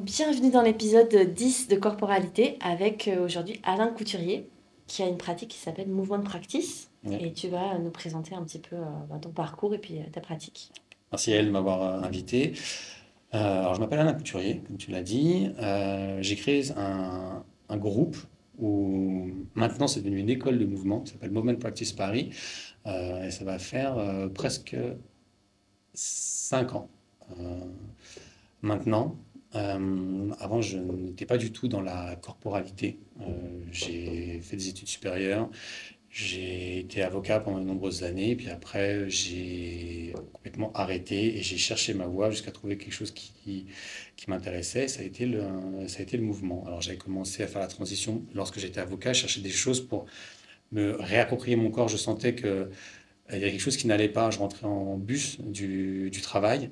Bienvenue dans l'épisode 10 de Corporalité avec aujourd'hui Alain Couturier qui a une pratique qui s'appelle Movement Practice Ouais. et tu vas nous présenter un petit peu ton parcours et puis ta pratique. Merci à elle de m'avoir invité. Alors, je m'appelle Alain Couturier, comme tu l'as dit. J'ai créé un groupe où maintenant c'est devenu une école de mouvement qui s'appelle Movement Practice Paris. Et ça va faire presque 5 ans maintenant. Avant, je n'étais pas du tout dans la corporalité. J'ai fait des études supérieures. J'ai été avocat pendant de nombreuses années, puis après j'ai complètement arrêté et j'ai cherché ma voie jusqu'à trouver quelque chose qui m'intéressait. Ça a été le mouvement. Alors j'avais commencé à faire la transition lorsque j'étais avocat, je cherchais des choses pour me réapproprier mon corps. Je sentais que il y avait quelque chose qui n'allait pas. Je rentrais en bus du travail.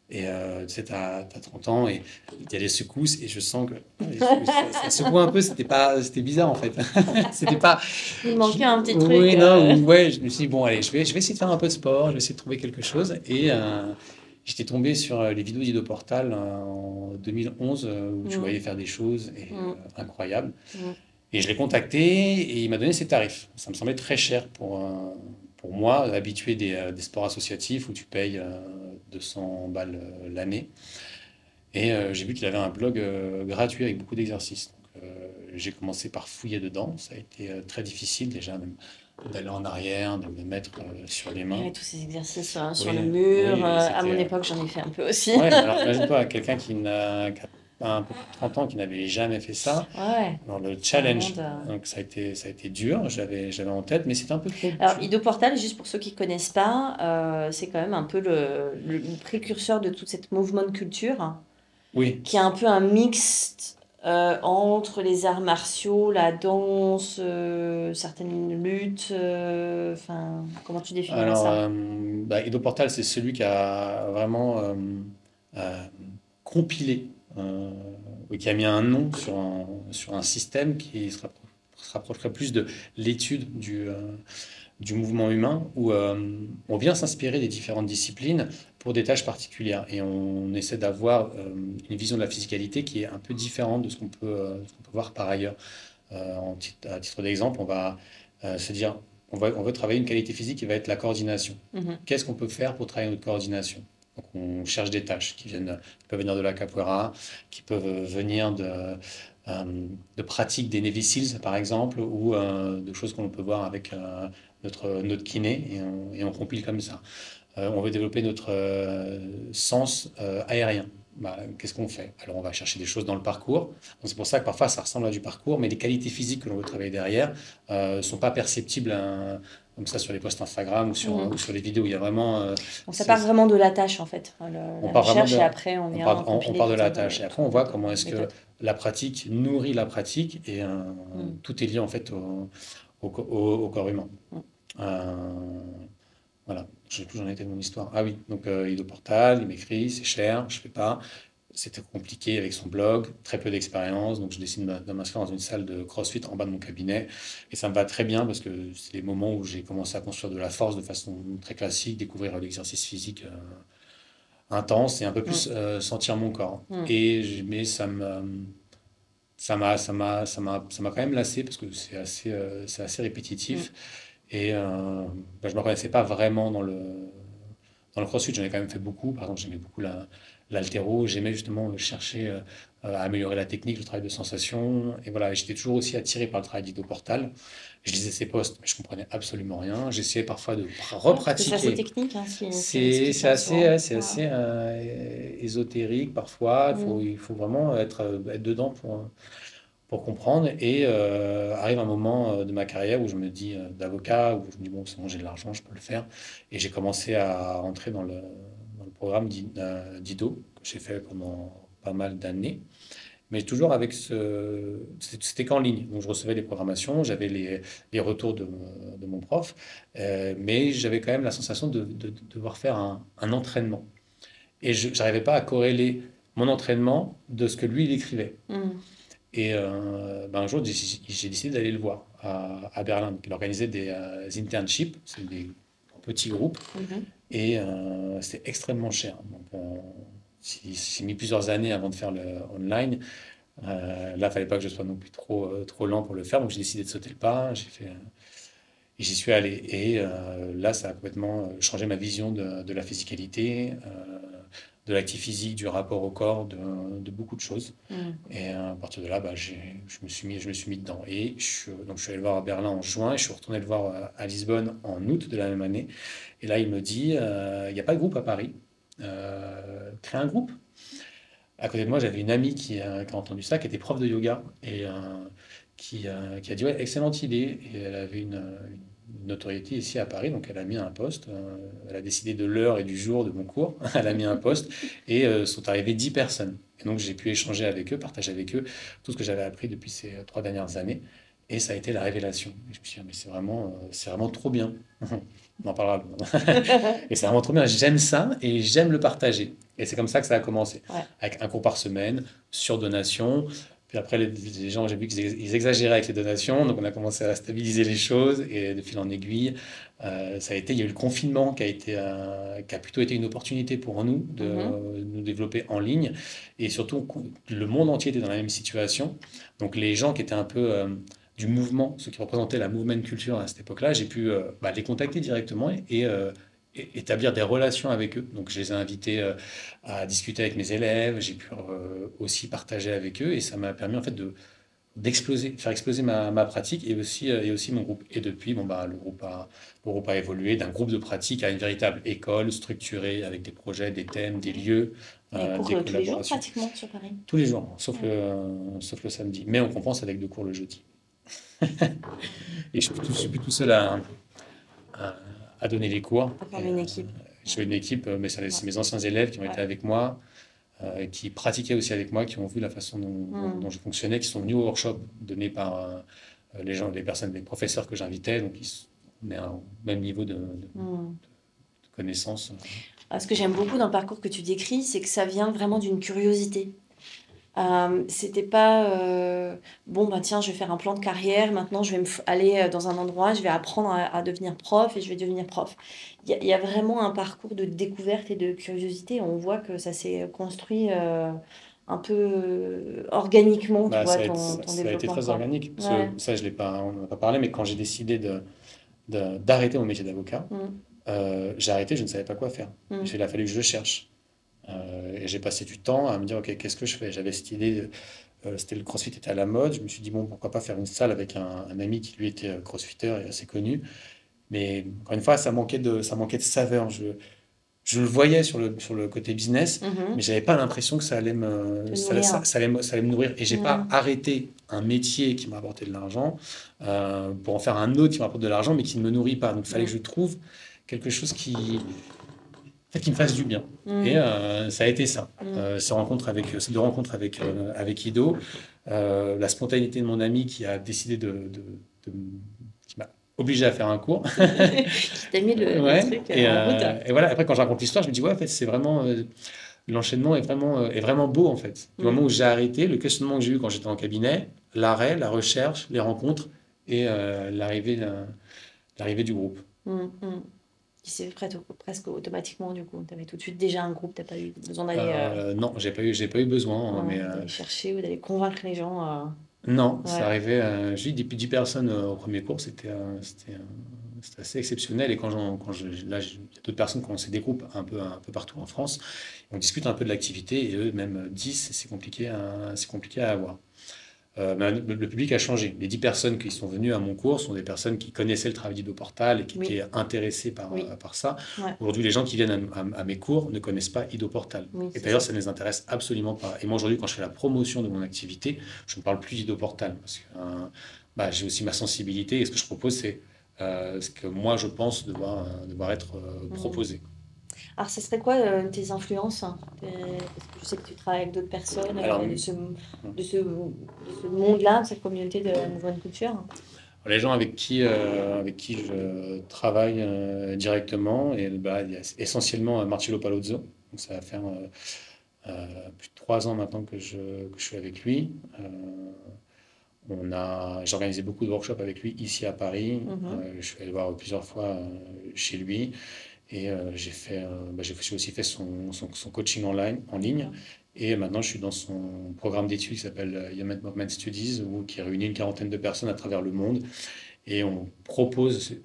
Et tu sais, t'as 30 ans et il y a des secousses et je sens que ça secoue un peu, c'était bizarre en fait. C'était pas, Il manquait un petit truc. oui, non, ouais, je me suis dit, bon, allez, je vais essayer de faire un peu de sport, je vais essayer de trouver quelque chose. Et j'étais tombé sur les vidéos d'Ido Portal en 2011 où je Mm, voyais faire des choses mm, incroyables. mm. Et je l'ai contacté et il m'a donné ses tarifs. Ça me semblait très cher pour moi, habitué des sports associatifs où tu payes 200 balles l'année. Et j'ai vu qu'il avait un blog gratuit avec beaucoup d'exercices. Donc, j'ai commencé par fouiller dedans. Ça a été très difficile déjà même d'aller en arrière, de me mettre sur les Il y mains. avait tous ces exercices sur le Oui, mur. oui, À mon c'était... époque, j'en ai fait un peu aussi. Ouais, alors imagine-toi, quelqu'un qui a un peu plus de 30 ans, qui n'avait jamais fait ça. Ouais, Alors le c'est un challenge, monde. donc ça a été dur, j'avais en tête, mais c'était un peu trop... Alors, Ido Portal, juste pour ceux qui ne connaissent pas, c'est quand même un peu le précurseur de toute cette mouvement culture, Oui, qui est un peu un mixte entre les arts martiaux, la danse, certaines luttes. Enfin, comment tu définirais alors, ça? Ido Portal, c'est celui qui a vraiment euh, compilé, euh, ou qui a mis un nom sur un système qui se rapprocherait plus de l'étude du mouvement humain, où on vient s'inspirer des différentes disciplines pour des tâches particulières. Et on essaie d'avoir une vision de la physicalité qui est un peu différente de ce qu'on peut voir par ailleurs. À titre d'exemple, on va se dire, on veut travailler une qualité physique qui va être la coordination. Mhm. Qu'est-ce qu'on peut faire pour travailler notre coordination? Donc, on cherche des tâches qui peuvent venir de la capoeira, qui peuvent venir de pratiques des Navy Seals, par exemple, ou de choses qu'on peut voir avec notre kiné, et on compile comme ça. On veut développer notre sens aérien. Bah, qu'est-ce qu'on fait? Alors, on va chercher des choses dans le parcours. Donc, c'est pour ça que parfois, ça ressemble à du parcours, mais les qualités physiques que l'on veut travailler derrière ne sont pas perceptibles comme ça sur les posts Instagram ou Mhm. sur les vidéos. Il y a vraiment... Donc, ça c'est- part vraiment de la tâche, en fait, on la part vraiment recherche, et après, on vient on compiler part de tout la un tâche. Et tout après, on un tas voit de comment est-ce que méthodes. la pratique nourrit la pratique et Mhm. tout est lié en fait au corps humain. Mhm. Euh, voilà, je sais plus où j'en étais de mon histoire. Ah oui, donc Ido Portal, il m'écrit, c'est cher, je fais pas. C'était compliqué avec son blog, très peu d'expérience, donc je décide de m'inscrire dans une salle de CrossFit en bas de mon cabinet. Et ça me va très bien parce que c'est les moments où j'ai commencé à construire de la force de façon très classique, découvrir l'exercice physique intense et un peu plus Mhm. sentir mon corps. Mhm. Mais ça m'a quand même lassé parce que c'est assez Mhm. répétitif. Et je me reconnaissais pas vraiment dans le CrossFit. J'en ai quand même fait beaucoup. Par exemple, j'aimais beaucoup l'haltéro. J'aimais justement chercher à améliorer la technique, le travail de sensation. Et voilà, j'étais toujours aussi attiré par le travail d'Ido Portal. Je lisais ses posts, mais je comprenais absolument rien. J'essayais parfois de Ouais, parce que c'est assez repratiquer. technique, hein, ce qu'il C'est fait en souvent. c'est Ouais. assez ésotérique parfois. Mhm. Il faut vraiment être dedans pour comprendre. Et arrive un moment de ma carrière où je me dis, d'avocat, où je me dis, bon, c'est bon, j'ai de l'argent, je peux le faire. Et j'ai commencé à rentrer dans le programme d'IDO, que j'ai fait pendant pas mal d'années. Mais toujours avec c'était qu'en ligne. Donc je recevais les programmations, j'avais les retours de mon prof, mais j'avais quand même la sensation de devoir faire un entraînement. Et je n'arrivais pas à corréler mon entraînement de ce que lui, il écrivait. Mhm. Et un jour, j'ai décidé d'aller le voir à Berlin. Donc, il organisait des internships, c'est des petits groupes, Mhm. et c'était extrêmement cher. Donc, j'ai mis plusieurs années avant de faire le online. Là, il ne fallait pas que je sois non plus trop lent pour le faire, donc j'ai décidé de sauter le pas. Et j'y suis allé. Et là, ça a complètement changé ma vision de la physicalité, de l'actif physique, du rapport au corps, de beaucoup de choses. Et à partir de là, bah, je me suis mis dedans. Et donc, je suis allé le voir à Berlin en juin et je suis retourné le voir à Lisbonne en août de la même année. Et là, il me dit, il n'y a pas de groupe à Paris. Crée un groupe. À côté de moi, j'avais une amie qui a entendu ça, qui était prof de yoga et qui a dit ouais, excellente idée. Et elle avait une notoriété ici à Paris, donc elle a mis un poste. Elle a décidé de l'heure et du jour de mon cours. Elle a mis un poste et sont arrivées 10 personnes. Et donc j'ai pu échanger avec eux, partager avec eux tout ce que j'avais appris depuis ces 3 dernières années. Et ça a été la révélation. Et je me suis dit, ah, mais c'est vraiment trop bien. On en parlera. Et c'est vraiment trop bien. J'aime ça et j'aime le partager. Et c'est comme ça que ça a commencé. Ouais. Avec un cours par semaine, sur donation. Puis après, les gens, j'ai vu qu'ils exagéraient avec les donations. Donc on a commencé à stabiliser les choses. Et de fil en aiguille, il y a eu le confinement qui a plutôt été une opportunité pour nous de nous développer en ligne. Et surtout, le monde entier était dans la même situation. Donc les gens qui étaient un peu du mouvement, ceux qui représentaient la movement culture à cette époque-là, j'ai pu les contacter directement et établir des relations avec eux. Donc je les ai invités à discuter avec mes élèves, j'ai pu aussi partager avec eux et ça m'a permis en fait faire exploser ma pratique et aussi mon groupe. Et depuis, le groupe a évolué d'un groupe de pratique à une véritable école structurée avec des projets, des thèmes, des lieux, Des cours des tous les jours collaborations. pratiquement sur Paris. Tous les jours, sauf Ouais. le samedi. Mais on compense avec 2 cours le jeudi. Et je suis plus tout seul à, à donner les cours. À Et, former une équipe. je fais une équipe, mais c'est Ouais. mes anciens élèves qui ont été Ouais. avec moi, qui pratiquaient aussi avec moi, qui ont vu la façon dont je fonctionnais, qui sont venus au workshop donné par les personnes, les professeurs que j'invitais. Donc, on est au même niveau Mm. de connaissance. Ce que j'aime beaucoup dans le parcours que tu décris, c'est que ça vient vraiment d'une curiosité. C'était pas bon, bah tiens, je vais faire un plan de carrière, maintenant je vais aller dans un endroit, je vais apprendre à devenir prof et je vais devenir prof. Il y a vraiment un parcours de découverte et de curiosité. On voit que ça s'est construit un peu organiquement, tu Bah, vois, ça a été, ton ça a été développement, très quoi. organique. Parce Ouais. que ça, on n'en a pas parlé, mais quand j'ai décidé d'arrêter mon métier d'avocat, Mm, j'ai arrêté, je ne savais pas quoi faire. mm, Il a fallu que je cherche. Et j'ai passé du temps à me dire, OK, qu'est-ce que je fais? J'avais cette idée, le CrossFit était à la mode. Je me suis dit, bon, pourquoi pas faire une salle avec un ami qui lui était crossfitter et assez connu. Mais encore une fois, ça manquait de saveur. Je le voyais sur le côté business, mais mhm. j'avais pas l'impression que ça allait me, Te ça, nourrir. ça allait me nourrir. Et j'ai pas Mm, arrêté un métier qui m'a apporté de l'argent pour en faire un autre qui m'apporte de l'argent, mais qui ne me nourrit pas. Donc, il fallait que mm, je trouve quelque chose qui me fasse du bien. Et mm, ça a été ça. mm. Ces 2 rencontres avec Ido, la spontanéité de mon ami qui a décidé qui m'a obligé à faire un cours. Qui t'a mis le Ouais. truc Et, en route. et voilà, après, quand je raconte l'histoire, je me dis, ouais, en fait, c'est vraiment. L'enchaînement est vraiment beau, en fait. Du moment Mm, où j'ai arrêté, le questionnement que j'ai eu quand j'étais en cabinet, l'arrêt, la recherche, les rencontres et l'arrivée du groupe. mm, mm. Qui s'est fait presque automatiquement, du coup. Tu avais tout de suite déjà un groupe, t'as pas eu besoin Non, j'ai pas eu besoin, hein, mais d'aller chercher ou d'aller convaincre les gens. non, c'est Ouais. arrivé. J'ai eu 10 personnes au premier cours, c'était assez exceptionnel. Et là, il y a d'autres personnes qui ont lancé des groupes un peu partout en France. On discute un peu de l'activité et eux même 10, c'est compliqué à avoir. Mais le public a changé. Les 10 personnes qui sont venues à mon cours sont des personnes qui connaissaient le travail d'Idoportal et qui Oui, étaient intéressées par, oui, par ça. ouais, Aujourd'hui, les gens qui viennent à mes cours ne connaissent pas Idoportal. oui, Et c'est d'ailleurs, ça. ça ne les intéresse absolument pas. Et moi, aujourd'hui, quand je fais la promotion de mon activité, je ne parle plus d'Idoportal parce que j'ai aussi ma sensibilité et ce que je propose, c'est ce que moi, je pense devoir être Mm. proposé. Alors, ce serait quoi tes influences, hein, parce que je sais que tu travailles avec d'autres personnes Alors, de ce monde-là, de cette communauté de Mouvement de Culture. les gens avec qui je travaille directement, et il y a essentiellement Marcello Palozzo. Donc ça va faire plus de 3 ans maintenant que je suis avec lui. J'ai organisé beaucoup de workshops avec lui ici à Paris. Mhm. Je suis allé le voir plusieurs fois chez lui. Et j'ai aussi fait son coaching en ligne. Et maintenant, je suis dans son programme d'études qui s'appelle Human Movement Studies, qui réunit une quarantaine de personnes à travers le monde. Et il propose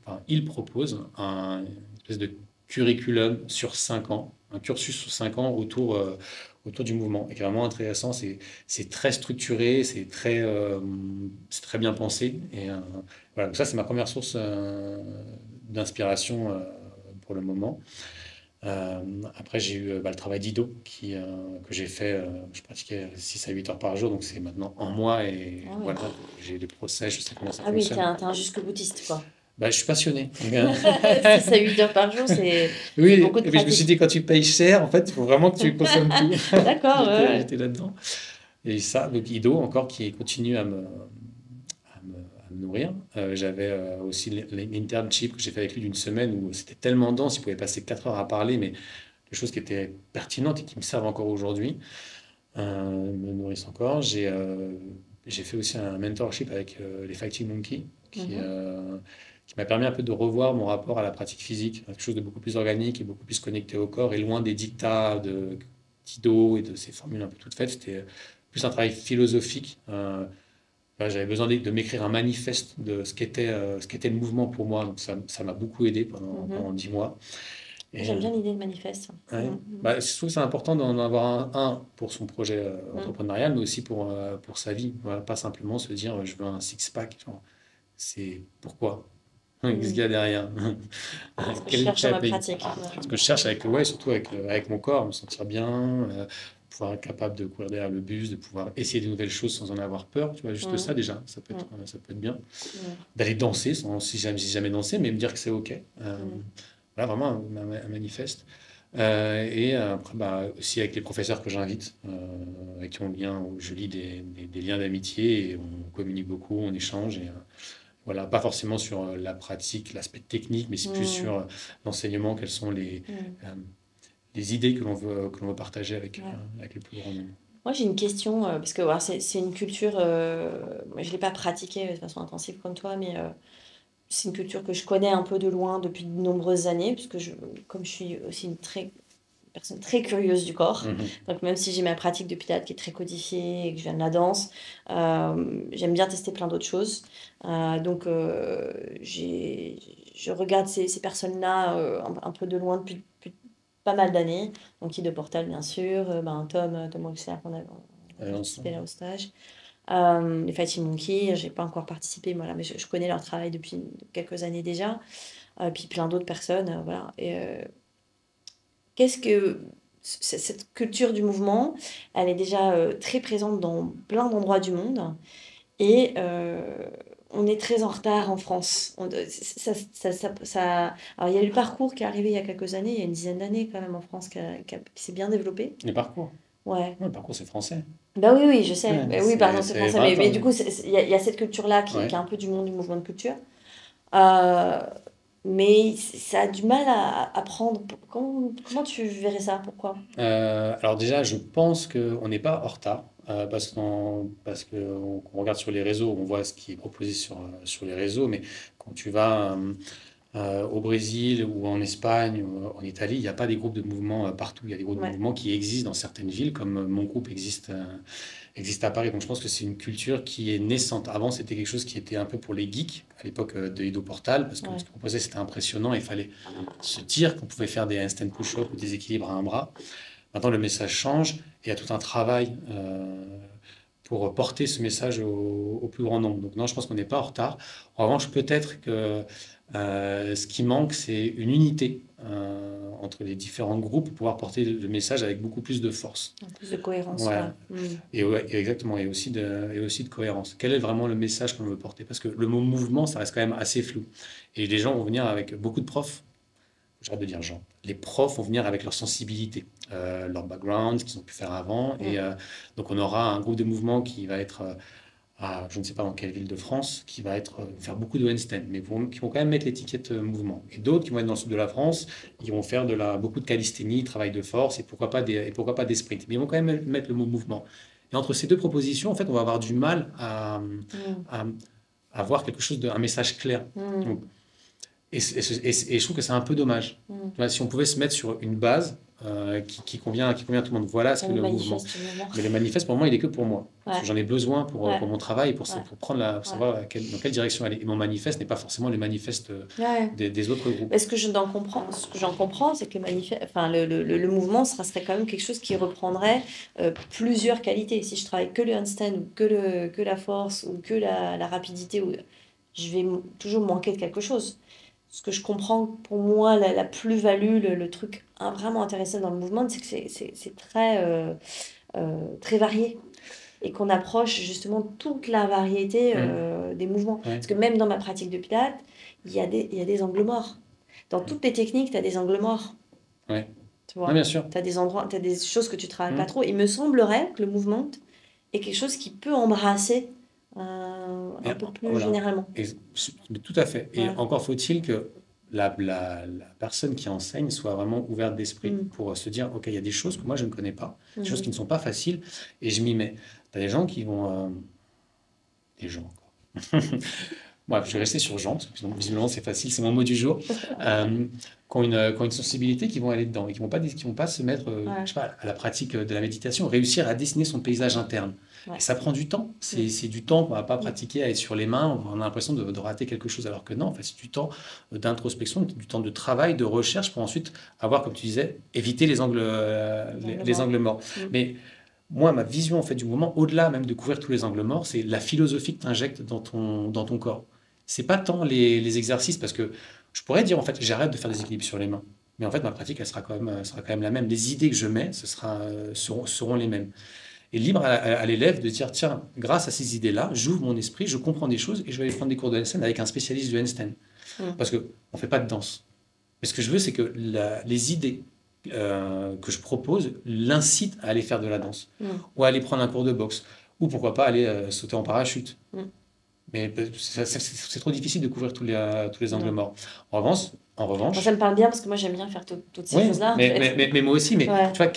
une espèce de curriculum sur 5 ans, un cursus sur 5 ans autour du mouvement. Et qui est vraiment intéressant, c'est très structuré, c'est très bien pensé. Et voilà, donc ça, c'est ma première source d'inspiration pour le moment. Après, j'ai eu le travail d'Ido que j'ai fait. Je pratiquais 6 à 8 heures par jour, donc c'est maintenant un mois et Ah oui. voilà, j'ai des procès, je sais comment ça Ah oui, fonctionne. t'es un jusque boutiste, quoi. Je suis passionné. 6 à 8 heures par jour, c'est Oui, beaucoup de et puis je me suis pratique. dit, quand tu payes cher, en fait, il faut vraiment que tu consommes tout. D'accord, ouais, ouais. J'étais là-dedans. Et ça, donc Ido, encore, qui continue à me nourrir. J'avais aussi l'internship que j'ai fait avec lui d'une semaine où c'était tellement dense, il pouvait passer 4 heures à parler, mais des choses qui étaient pertinentes et qui me servent encore aujourd'hui, me nourrissent encore. J'ai fait aussi un mentorship avec les Fighting Monkeys, Mhm. qui m'a permis un peu de revoir mon rapport à la pratique physique, quelque chose de beaucoup plus organique et beaucoup plus connecté au corps et loin des dictats de Kido et de ces formules un peu toutes faites. C'était plus un travail philosophique. J'avais besoin de m'écrire un manifeste de ce qu'était le mouvement pour moi. Donc ça m'a beaucoup aidé pendant Mhm. 10 mois. Et, J'aime bien l'idée de manifeste. ouais. Mhm. Je trouve que c'est important d'en avoir un pour son projet Mhm. entrepreneurial, mais aussi pour sa vie. Voilà, pas simplement se dire je veux un six-pack. Genre, c'est pourquoi? Qu'est-ce qu'il y Mhm. a derrière? Ce que je Quel cherche prix dans à ma payer? pratique. Ouais. Ce que je cherche ouais, surtout avec mon corps, me sentir bien, pouvoir être capable de courir derrière le bus, de pouvoir essayer de nouvelles choses sans en avoir peur. Tu vois, juste ça Mhm. déjà, Mhm. ça peut être bien. Mhm. D'aller danser, si j'ai jamais dansé, mais me dire que c'est OK. Mhm. Voilà, vraiment un manifeste. Et après, aussi avec les professeurs que j'invite, avec qui je lis des liens d'amitié et on communique beaucoup, on échange. Et voilà, pas forcément sur la pratique, l'aspect technique, mais c'est plus sur Mhm. l'enseignement, quelles sont Mhm. euh, les idées que l'on veut partager Ouais. avec le plus grand nombre. Moi, j'ai une question, parce que voilà, c'est une culture, moi, je ne l'ai pas pratiquée de façon intensive comme toi, mais c'est une culture que je connais un peu de loin depuis de nombreuses années, puisque comme je suis aussi une personne très curieuse du corps, Mhm. donc même si j'ai ma pratique de pilates qui est très codifiée et que je viens de la danse, j'aime bien tester plein d'autres choses. Donc, je regarde ces personnes-là un peu de loin depuis pas mal d'années. Donc, Guy de Portal, bien sûr, Tom Wexler, on a Allez, participé ensemble. là au stage. Les Fighting Monkeys, j'ai pas encore participé, voilà, mais je connais leur travail depuis quelques années déjà. Puis plein d'autres personnes, voilà. Et qu'est-ce que cette culture du mouvement, elle est déjà très présente dans plein d'endroits du monde et on est très en retard en France. Alors il y a eu le parcours qui est arrivé il y a quelques années, il y a une dizaine d'années quand même en France qui s'est bien développé. Les parcours. Ouais. Ouais, le parcours, c'est français. Bah oui, oui, je sais. Ouais, Mais oui, pardon, c'est c'est français. Mais, 20 mais ans. du coup, il y a cette culture-là qui est Ouais. un peu du monde du mouvement de culture. Euh, mais ça a du mal à prendre. Comment tu verrais ça? Pourquoi? Alors déjà, je pense qu'on n'est pas en retard, parce qu'on regarde sur les réseaux, on voit ce qui est proposé sur les réseaux, mais quand tu vas au Brésil ou en Espagne ou en Italie, il n'y a pas des groupes de mouvement partout. Il y a des groupes de Ouais. mouvement qui existent dans certaines villes, comme mon groupe existe à Paris. Donc je pense que c'est une culture qui est naissante. Avant, c'était quelque chose qui était un peu pour les geeks, à l'époque de Edo Portal, parce que ce Ouais. qu'il proposait, c'était impressionnant. Il fallait se dire qu'on pouvait faire des handstand push-up ou des équilibres à un bras. Maintenant, le message change et il y a tout un travail pour porter ce message au plus grand nombre. Donc non, je pense qu'on n'est pas en retard. En revanche, peut-être que ce qui manque, c'est une unité entre les différents groupes pour pouvoir porter le message avec beaucoup plus de force. En plus de cohérence, Ouais. ouais. Mm. Et exactement, et aussi de cohérence. Quel est vraiment le message qu'on veut porter? Parce que le mot mouvement, ça reste quand même assez flou. Et les gens vont venir avec beaucoup de profs. J'arrête de dire gens. Les profs vont venir avec leur sensibilité, leur background, ce qu'ils ont pu faire avant. Et Mm. donc, on aura un groupe de mouvement qui va être je ne sais pas dans quelle ville de France, qui va faire beaucoup de handstand, mais qui vont quand même mettre l'étiquette mouvement. Et d'autres qui vont être dans le sud de la France, qui vont faire beaucoup de calisthénie, travail de force, et pourquoi pas des sprints. Mais ils vont quand même mettre le mot mouvement. Et entre ces deux propositions, en fait, on va avoir du mal à, Mm. à avoir quelque chose un message clair. Mm. Et je trouve que c'est un peu dommage. Mm. Tu vois, si on pouvait se mettre sur une base qui convient à tout le monde, voilà ce Dans que le le mouvement. manifeste du mouvement. Mais le manifeste, pour moi, il est que pour moi. Parce que Ouais, j'en ai besoin pour ouais, mon travail, ouais, pour prendre pour ouais. savoir dans quelle direction aller. Et mon manifeste n'est pas forcément le manifeste Ouais. des autres groupes. Mais ce que j'en comprends, c'est que enfin, le mouvement serait quand même quelque chose qui reprendrait plusieurs qualités. Si je travaille que le handstand, ou que la force, ou que la rapidité, je vais toujours manquer de quelque chose. Ce que je comprends, pour moi, la plus-value, le truc vraiment intéressant dans le mouvement, c'est que c'est très varié. Et qu'on approche justement toute la variété Hum, des mouvements. ouais, Parce que même dans ma pratique de pilates, il y a des angles morts. Dans toutes les techniques, tu as des angles morts, ouais. tu Non, vois. bien sûr. Tu as des endroits, tu as des choses que tu travailles pas Hum, trop. Il me semblerait que le mouvement est quelque chose qui peut embrasser et, un peu plus voilà. généralement. Et, mais tout à fait. Et Ouais. encore faut-il que la personne qui enseigne soit vraiment ouverte d'esprit Mm. pour se dire, OK, il y a des choses que moi je ne connais pas, des choses qui ne Mhm. sont pas faciles, et je m'y mets. Tu as des gens qui vont... des gens, encore. Bref, je vais rester sur gens, parce que visiblement c'est facile, c'est mon mot du jour, qui ont une sensibilité, qui vont aller dedans, et qui vont pas se mettre je Ouais. sais pas, à la pratique de la méditation, réussir à dessiner son paysage interne. Et Ouais. ça prend du temps. Mm. C'est du temps qu'on va pas Mm. pratiquer à être sur les mains. On a l'impression de rater quelque chose, alors que non, en fait, c'est du temps d'introspection, du temps de travail, de recherche, pour ensuite avoir, comme tu disais, éviter Les angles les morts. angles morts. Mm. Mais moi, ma vision en fait du mouvement, au-delà même de couvrir tous les angles morts, c'est la philosophie que tu injectes dans ton corps. C'est pas tant les exercices, parce que je pourrais dire en fait, j'arrête de faire des équilibres sur les mains. Mais en fait, ma pratique, elle sera quand même la même. Les idées que je mets, seront les mêmes. Et libre à l'élève de dire, tiens, grâce à ces idées-là, j'ouvre mon esprit, je comprends des choses et je vais aller prendre des cours de handstand avec un spécialiste du handstand. Mm. Parce qu'on ne fait pas de danse. Mais ce que je veux, c'est que les idées que je propose l'incitent à aller faire de la danse, Mm. ou à aller prendre un cours de boxe, ou pourquoi pas aller sauter en parachute. Mm. Mais c'est trop difficile de couvrir tous les angles Non. morts. En revanche, en Moi, ça revanche, me parle bien parce que moi, j'aime bien faire toutes ces oui, choses-là, en fait. mais moi aussi, mais Ouais. tu vois,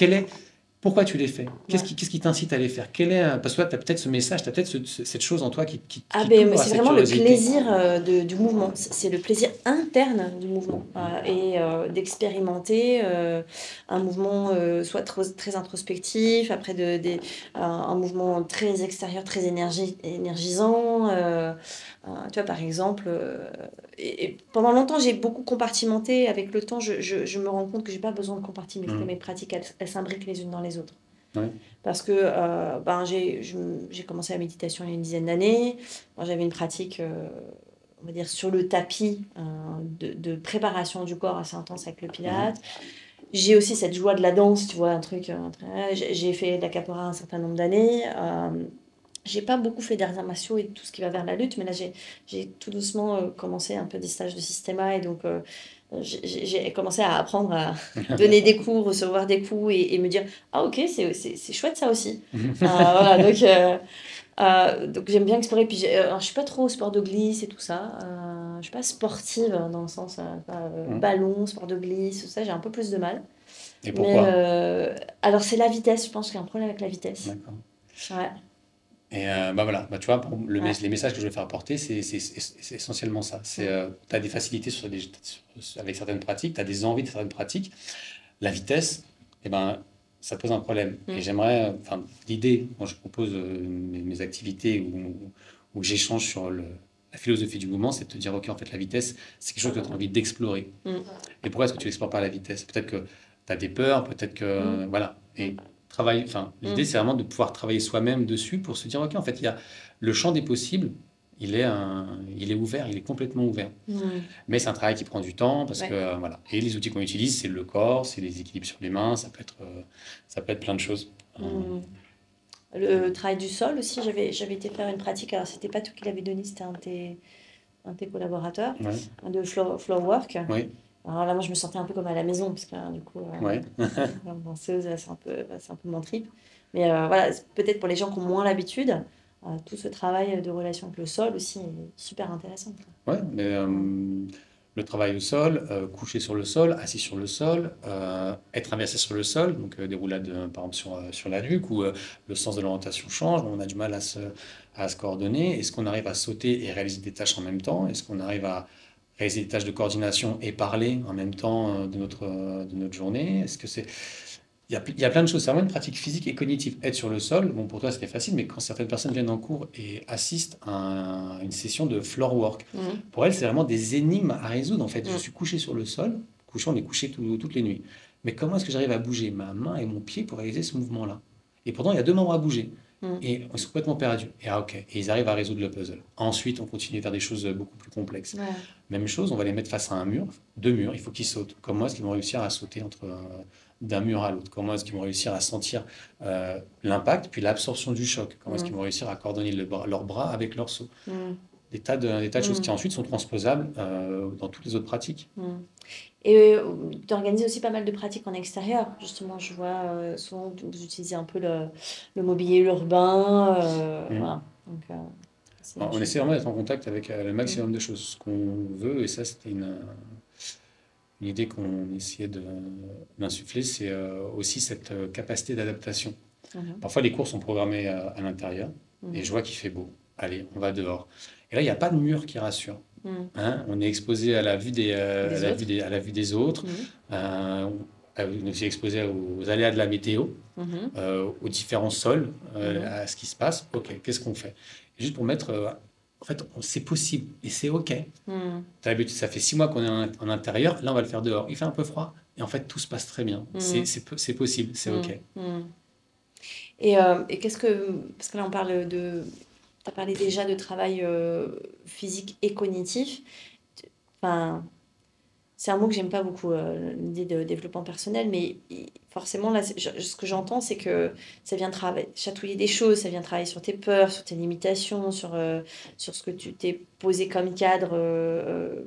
pourquoi tu les fais? Ouais. Qu'est-ce qui t'incite à les faire? Parce que toi, tu as peut-être ce message, tu as peut-être cette chose en toi Ah qui ben, mais t'ouvre à c'est cette vraiment le curiosité. plaisir du mouvement. C'est le plaisir interne du mouvement et d'expérimenter un mouvement soit très introspectif, après un mouvement très extérieur, très énergisant. Tu vois, par exemple, et pendant longtemps, j'ai beaucoup compartimenté. Avec le temps, je me rends compte que j'ai pas besoin de compartimenter Mhm. mes pratiques. Elles s'imbriquent les unes dans les autres. Ouais. Parce que j'ai commencé la méditation il y a une dizaine d'années. Moi, j'avais une pratique, on va dire, sur le tapis de préparation du corps assez intense avec le Mhm. pilate. J'ai aussi cette joie de la danse, tu vois, un truc. J'ai fait de la capoeira un certain nombre d'années. J'ai pas beaucoup fait d'arts martiaux et tout ce qui va vers la lutte, mais là, j'ai tout doucement commencé un peu des stages de systéma et donc j'ai commencé à apprendre à donner des cours, recevoir des coups et me dire ah ok, c'est chouette ça aussi. Voilà, donc j'aime bien explorer. Puis alors, je suis pas trop au sport de glisse et tout ça. Je suis pas sportive dans le sens ballon, sport de glisse, tout ça, j'ai un peu plus de mal. Et Mais pourquoi? alors c'est la vitesse, je pense qu'il y a un problème avec la vitesse. D'accord. Ouais, Et bah voilà, bah tu vois, ouais. les messages que je veux faire porter, c'est essentiellement ça. Tu Mm. as des facilités avec certaines pratiques, tu as des envies de certaines pratiques. La vitesse, eh ben, ça pose un problème. Et Mm. j'aimerais, enfin, l'idée, quand je propose mes activités où j'échange sur la philosophie du mouvement, c'est de te dire, OK, en fait, la vitesse, c'est quelque chose que tu as envie d'explorer. Mm. Et pourquoi est-ce que tu n'explores pas la vitesse? Peut-être que tu as des peurs, peut-être que... Mm. Voilà. Mm. Et enfin, l'idée, Mm. c'est vraiment de pouvoir travailler soi-même dessus pour se dire, OK, en fait, il y a le champ des possibles, il est ouvert, il est complètement ouvert. Mm. Mais c'est un travail qui prend du temps parce que, Ouais. voilà. Et les outils qu'on utilise, c'est le corps, c'est les équilibres sur les mains, ça peut être plein de choses. Mm. Le travail du sol aussi, j'avais été faire une pratique. Alors, c'était pas toi qui l'avais donné, c'était un de tes collaborateurs, Ouais, de floor work. ouais, Alors là, moi, je me sentais un peu comme à la maison, parce que du coup, ouais. comme danseuse, c'est un peu mon trip. Mais voilà, peut-être pour les gens qui ont moins l'habitude, tout ce travail de relation avec le sol aussi est super intéressant, quoi. Ouais, mais Ouais. le travail au sol, couché sur le sol, assis sur le sol, être inversé sur le sol, donc des roulades par exemple sur la nuque, où le sens de l'orientation change, on a du mal à se coordonner. Est-ce qu'on arrive à sauter et réaliser des tâches en même temps? Est-ce qu'on arrive réaliser des tâches de coordination et parler en même temps de notre journée? Est-ce que c'est... il y a plein de choses. C'est vraiment une pratique physique et cognitive. Être sur le sol, bon, pour toi, c'était facile, mais quand certaines personnes viennent en cours et assistent à une session de floor work, Mhm. pour elles, c'est vraiment des énigmes à résoudre. En fait, je Mhm. suis couché sur le sol, couché, on est couché toutes les nuits. Mais comment est-ce que j'arrive à bouger ma main et mon pied pour réaliser ce mouvement-là? Et pourtant, il y a deux membres à bouger. Mhm. Et on est complètement perdu. Et ah, ok. Et ils arrivent à résoudre le puzzle. Ensuite, on continue vers des choses beaucoup plus complexes. Ouais. Même chose, on va les mettre face à un mur, deux murs, il faut qu'ils sautent. Comment est-ce qu'ils vont réussir à sauter d'un mur à l'autre? Comment est-ce qu'ils vont réussir à sentir l'impact, puis l'absorption du choc? Comment est-ce qu'ils Mhm. vont réussir à coordonner leurs bras avec leur saut? Mhm. Des tas de choses qui Mhm. ensuite sont transposables dans toutes les autres pratiques. Mhm. Et tu organises aussi pas mal de pratiques en extérieur. Justement, je vois souvent vous utilisez un peu le mobilier urbain. Mm. Voilà. Donc, c'est une On chose. essaie vraiment d'être en contact avec le Mhm. maximum de choses. Ce qu'on veut, et ça c'était une idée qu'on essayait d'insuffler, c'est aussi cette capacité d'adaptation. Mhm. Parfois, les cours sont programmés à l'intérieur et Mhm. je vois qu'il fait beau. Allez, on va dehors. Et là, il n'y a pas de mur qui rassure. Mhm. Hein. On est exposé à la vue Des autres. à la vue des autres. Mhm. Euh, on est aussi exposé aux aléas de la météo, Mhm. aux différents sols, Mhm. à ce qui se passe. Ok, qu'est-ce qu'on fait? Et juste pour mettre, en fait, c'est possible et c'est ok. Mhm. T'as l'habitude, ça fait 6 mois qu'on est en intérieur. Là, on va le faire dehors. Il fait un peu froid et en fait, tout se passe très bien. Mhm. C'est possible, c'est Mhm. ok. Mhm. Et qu'est-ce que... Parce que là, on parle de... Tu as parlé déjà de travail physique et cognitif. Enfin, c'est un mot que j'aime pas beaucoup, l'idée de développement personnel, mais forcément, là, ce que j'entends, c'est que ça vient travailler, chatouiller des choses, ça vient travailler sur tes peurs, sur tes limitations, sur ce que tu t'es posé comme cadre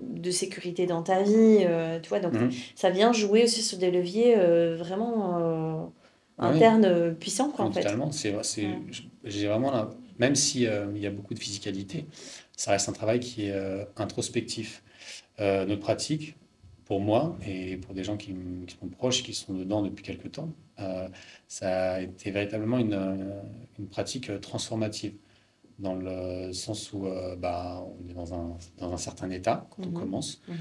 de sécurité dans ta vie, tu vois. Donc, Mhm. ça vient jouer aussi sur des leviers vraiment Oui. internes puissants, Ah, quoi, en mais fait. totalement. Ouais. J'ai vraiment même si il y a beaucoup de physicalité, ça reste un travail qui est introspectif. Notre pratique, pour moi et pour des gens qui sont proches, qui sont dedans depuis quelque temps, euh, ça a été véritablement une pratique transformative. Dans le sens où bah, on est dans un certain état quand on Mhm. commence, Mhm.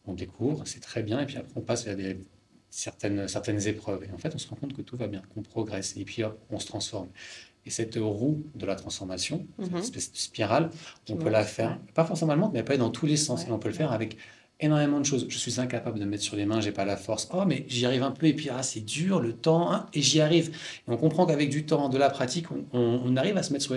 on découvre, c'est très bien, et puis après on passe vers certaines épreuves. Et en fait, on se rend compte que tout va bien, qu'on progresse, et puis hop, on se transforme. Et cette roue de la transformation, cette Mhm. espèce de spirale, Qui on peut la monte, ouais. faire, pas forcément elle monte, mais elle peut aller dans tous les sens. Et Ouais, on peut le ouais. faire avec énormément de choses. Je suis incapable de me mettre sur les mains, j'ai pas la force. Oh, mais j'y arrive un peu, et puis ah, c'est dur, le temps, hein, et j'y arrive. Et on comprend qu'avec du temps, de la pratique, on arrive à se mettre sur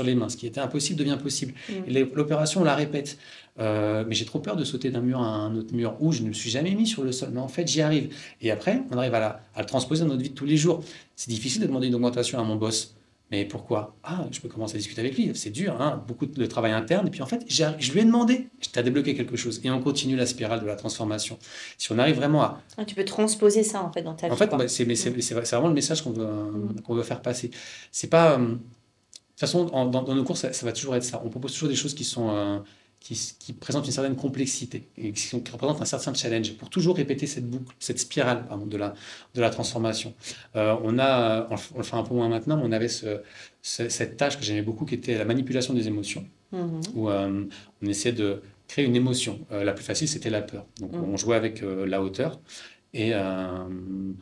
les mains. Ce qui était impossible devient possible. Et Mhm. l'opération, on la répète. Mais j'ai trop peur de sauter d'un mur à un autre mur où je ne me suis jamais mis sur le sol. Mais en fait, j'y arrive. Et après, on arrive à le transposer dans notre vie de tous les jours. C'est difficile de demander une augmentation à mon boss. Mais pourquoi? Ah, je peux commencer à discuter avec lui. C'est dur, hein, beaucoup de travail interne. Et puis en fait, je lui ai demandé. Tu as débloqué quelque chose. Et on continue la spirale de la transformation. Si on arrive vraiment à... Ah, tu peux transposer ça, en fait, dans ta En vie, fait, bah, quoi. Mhm. c'est vraiment le message Mhm. qu'on veut faire passer. C'est pas... de toute façon, dans nos cours, ça va toujours être ça. On propose toujours des choses qui sont... qui présentent une certaine complexité et qui représentent un certain challenge pour toujours répéter cette boucle, cette spirale pardon, de la transformation. On le fait un peu moins maintenant, mais on avait cette tâche que j'aimais beaucoup qui était la manipulation des émotions, Mhm. où on essayait de créer une émotion. La plus facile, c'était la peur. Donc Mhm. on jouait avec la hauteur et on,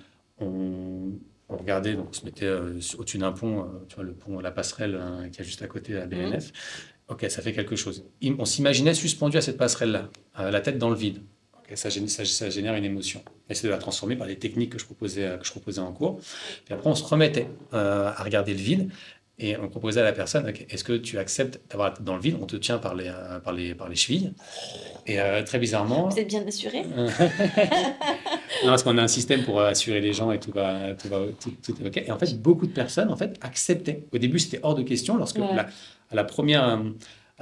on regardait, donc on se mettait au-dessus d'un pont, tu vois, le pont, la passerelle qui est juste à côté de la Mhm. BNF. Ok, ça fait quelque chose. On s'imaginait suspendu à cette passerelle-là, la tête dans le vide. Ok, ça génère une émotion. Essayer de la transformer par les techniques que je proposais en cours. Puis après, on se remettait à regarder le vide et on proposait à la personne, ok, est-ce que tu acceptes d'avoir la tête dans le vide? On te tient par les chevilles. Et très Vous bizarrement, êtes bien assuré? non, parce qu'on a un système pour assurer les gens et tout est OK. Et en fait, beaucoup de personnes en fait, acceptaient. Au début, c'était hors de question. Ouais. À la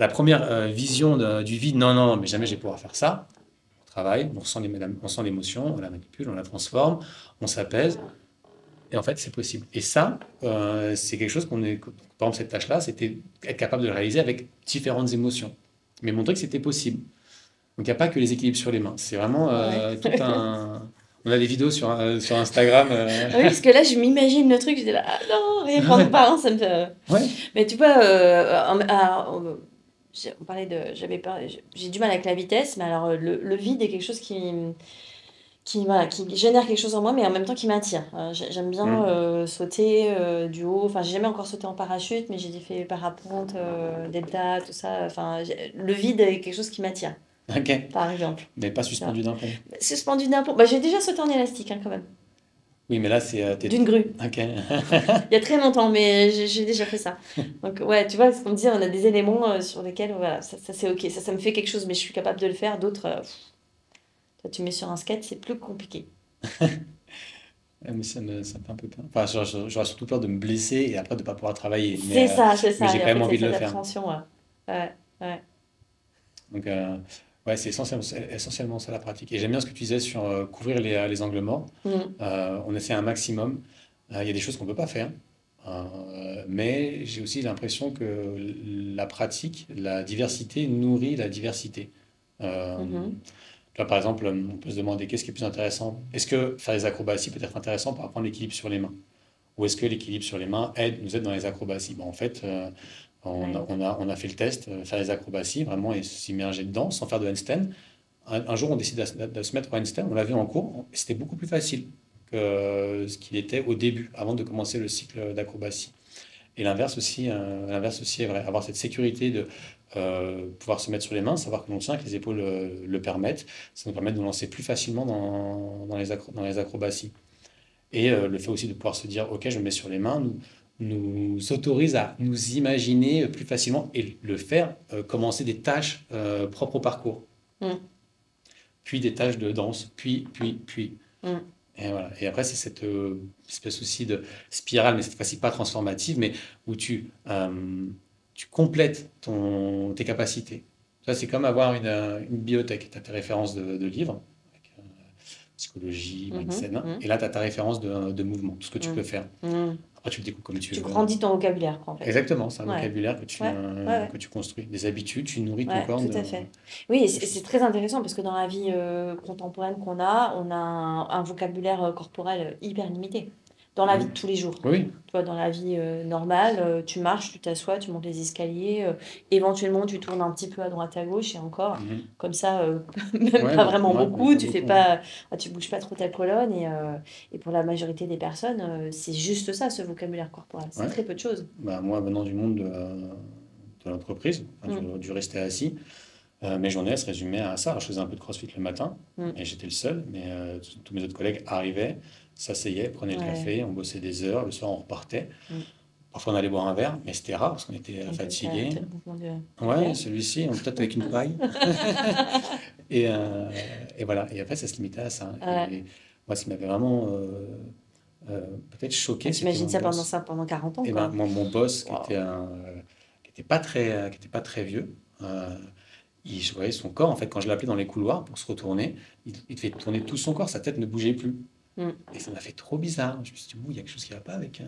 première vision du vide, non, non, mais jamais je vais pouvoir faire ça. On travaille, on sent l'émotion, on la manipule, on la transforme, on s'apaise. Et en fait, c'est possible. Et ça, c'est quelque chose par exemple, cette tâche-là, c'était être capable de le réaliser avec différentes émotions. Mais montrer que c'était possible. Donc il n'y a pas que les équilibres sur les mains. C'est vraiment Ouais. tout un. On a des vidéos sur Instagram. Ah oui, parce que là, je m'imagine le truc, j'étais là, ah non, rien qu'en en parlant, ça me fait... Ouais. Mais tu vois, On parlait j'avais pas, j'ai du mal avec la vitesse, mais alors le vide est quelque chose voilà, qui génère quelque chose en moi, mais en même temps qui m'attire. J'aime bien Mm. sauter du haut. Enfin, j'ai jamais encore sauté en parachute, mais j'ai fait parapente, delta, tout ça. Enfin, le vide est quelque chose qui m'attire, Ok. par exemple. Mais pas Tu vois. suspendu d'un pont. Suspendu d'un pont. Bah, j'ai déjà sauté en élastique, hein, quand même. Oui, mais là, D'une grue. Ok. Il y a très longtemps, mais j'ai déjà fait ça. Donc, ouais, tu vois, ce qu'on me dit, on a des éléments sur lesquels, voilà, ça c'est OK. Ça me fait quelque chose, mais je suis capable de le faire. D'autres, toi, tu mets sur un skate, c'est plus compliqué. Ouais, mais ça me fait un peu peur. Enfin, j'aurais surtout peur de me blesser et après de ne pas pouvoir travailler. C'est ça, c'est Mais ça. j'ai Et quand en même fait, il y a envie de le cette faire. appréhension, ouais. Ouais, ouais. Donc, ouais, c'est essentiellement ça la pratique. Et j'aime bien ce que tu disais sur couvrir les angles morts. Mm. On essaie un maximum. Il y a des choses qu'on ne peut pas faire. Mais j'ai aussi l'impression que la pratique, la diversité nourrit la diversité. Euh, Mhm. Tu vois, par exemple, on peut se demander qu'est-ce qui est plus intéressant? Est-ce que faire des acrobaties peut être intéressant pour apprendre l'équilibre sur les mains? Ou est-ce que l'équilibre sur les mains nous aide dans les acrobaties? Bon, en fait, Ça aide. on a fait le test, faire les acrobaties, vraiment, et s'immerger dedans sans faire de handstand. Un jour, on décide de se mettre au handstand, on l'a vu en cours, c'était beaucoup plus facile que ce qu'il était au début, avant de commencer le cycle d'acrobatie. Et l'inverse aussi est vrai. Avoir cette sécurité de pouvoir se mettre sur les mains, savoir que l'on tient, que les épaules le permettent, ça nous permet de nous lancer plus facilement dans les acrobaties. Et le fait aussi de pouvoir se dire, OK, je me mets sur les mains, nous autorise à nous imaginer plus facilement et le faire, commencer des tâches propres au parcours, Mm. puis des tâches de danse, puis. Mm. Et voilà. Et après, c'est cette espèce aussi de spirale, mais cette fois-ci pas transformative, mais où tu complètes tes capacités. Ça, c'est comme avoir une bibliothèque. Tu as tes références de livres, avec, psychologie, mindset, Mhm. hein, et Mm. là, tu as ta référence de mouvement, tout ce que tu peux Mm. faire. Mm. Après, tu le découpes comme tu Tu veux. grandis ton vocabulaire, quoi, en fait. Exactement, c'est un Ouais, vocabulaire ouais, ouais, ouais. que tu construis. Des habitudes, tu nourris ton Ouais, corps tout à fait. Oui, et de c'est choses. très intéressant parce que dans la vie contemporaine on a un vocabulaire corporel hyper limité. Dans la vie de Mhm. tous les jours. Oui, Tu vois, dans la vie normale, tu marches, tu t'assois, tu montes les escaliers, éventuellement tu tournes un petit peu à droite à gauche et encore, oui. Mhm. comme ça, même Ouais, pas vraiment ouais, même beaucoup, pas tu fais beaucoup, ouais. pas, tu bouges pas trop ta colonne et pour la majorité des personnes, c'est juste ça, ce vocabulaire corporel. C'est Ouais. très peu de choses. Bah, moi, venant du monde de l'entreprise, enfin, Mm, du rester assis, mes journées elles se résumaient à ça. Alors, je faisais un peu de crossfit le matin, mm. et j'étais le seul, mais tous mes autres collègues arrivaient, s'asseyaient, prenaient le Ouais. café, on bossait des heures, le soir on repartait. Mm. Parfois on allait boire un verre, mais c'était rare parce qu'on était T'as fatigués. le mouvement du Ouais, verre. celui-ci, peut-être avec une paille. Et voilà, et après ça se limitait à ça. Ouais. Et moi, ce qui m'avait vraiment peut-être Ah, choqué, c'était t'imagines mon ça pendant boss. ça pendant 40 ans, Et ben, quoi. mon boss, Waouh. qui était pas qui était pas très vieux, je voyais son corps, en fait, quand je l'appelais dans les couloirs pour se retourner, il devait tourner tout son corps, sa tête ne bougeait plus. Mm. Et ça m'a fait trop bizarre. Je me suis dit, ouh, il y a quelque chose qui va pas avec